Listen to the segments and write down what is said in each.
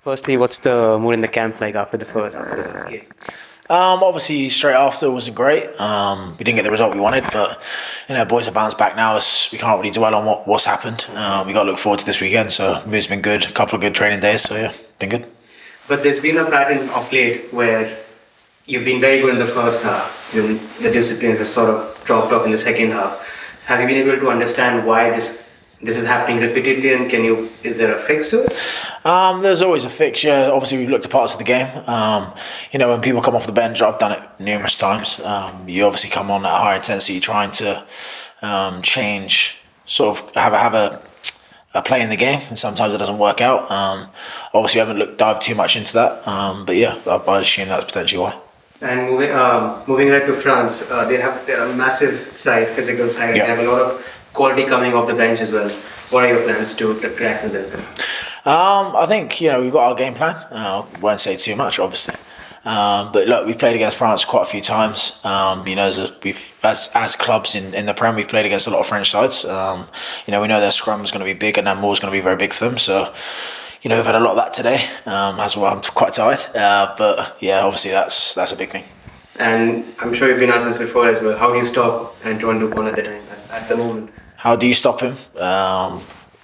Firstly, what's the mood in the camp like after the first game? Obviously, straight after wasn't great. We didn't get the result we wanted, but boys are bounced back now. We can't really dwell on what's happened. We got to look forward to this weekend. So mood's been good. A couple of good training days. So yeah, been good. But there's been a pattern of late where you've been very good in the first half. The discipline has sort of dropped off in the second half. Have you been able to understand why this is happening repeatedly, and is there a fix to it? There's always a fix, yeah. Obviously, we've looked at parts of the game. When people come off the bench, I've done it numerous times. You obviously come on at a higher intensity, trying to change, sort of have a play in the game, and sometimes it doesn't work out. Obviously, I haven't dived too much into that, but yeah, I'd assume that's potentially why. And moving ahead to France, they're a massive side, physical side. Yeah. They have a lot of quality coming off the bench as well. What are your plans to crack with them? I think we've got our game plan. Won't say too much, obviously. But look, we've played against France quite a few times. As clubs in the Prem, we've played against a lot of French sides. We know their scrum is going to be big, and their maul is going to be very big for them. So, we've had a lot of that today. As well, I'm quite tired. But yeah, obviously that's a big thing. And I'm sure you've been asked this before as well. How do you stop Antoine Dupont at the time, at the moment? How do you stop him?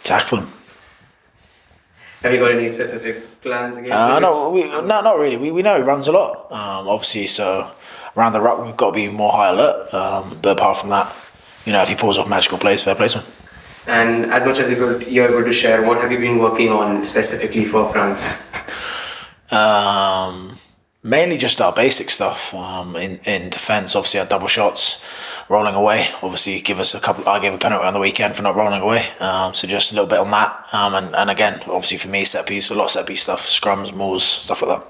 Tackle him. Have you got any specific plans against him? No, not really. We know he runs a lot. Obviously, so around the ruck we've got to be more high alert. But apart from that, if he pulls off magical plays, fair play to him. And as much as you're able to share, what have you been working on specifically for France? Mainly just our basic stuff. In defence, obviously our double shots, rolling away. Obviously, I gave a penalty on the weekend for not rolling away. So just a little bit on that. And again, obviously for me, a lot of set piece stuff, scrums, mauls, stuff like that.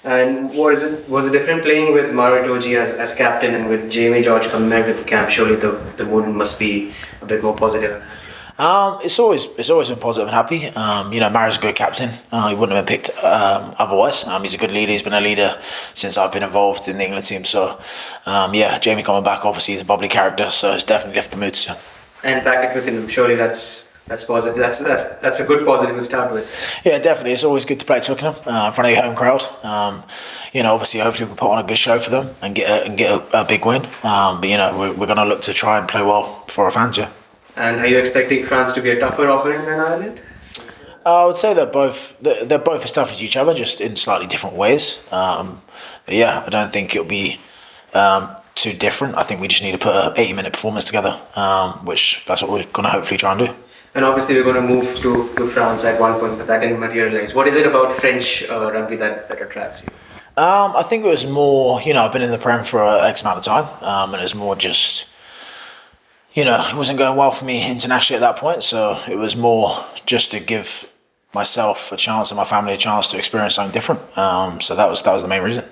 And was it different playing with Mauro Itoje as captain and with Jamie George coming back with the camp? Surely the mood must be a bit more positive. It's always been positive and happy. Maro's a good captain. He wouldn't have been picked otherwise. He's a good leader. He's been a leader since I've been involved in the England team. So, Jamie coming back, obviously he's a bubbly character, so it's definitely lifted the mood. So. And back at Twickenham, surely that's positive. That's a good positive to start with. Yeah, definitely. It's always good to play at Twickenham in front of your home crowd. Obviously, hopefully we can put on a good show for them and get a big win. But we're going to look to try and play well for our fans. Yeah. And are you expecting France to be a tougher opponent than Ireland? I would say they're both as tough as each other, just in slightly different ways. But yeah, I don't think it'll be too different. I think we just need to put an 80-minute performance together, which that's what we're going to hopefully try and do. And obviously we're going to move to France at one point, but that didn't materialize. What is it about French rugby that attracts you? I think it was more, I've been in the Prem for X amount of time, and it was more just, it wasn't going well for me internationally at that point, so it was more just to give myself a chance and my family a chance to experience something different. So that was the main reason.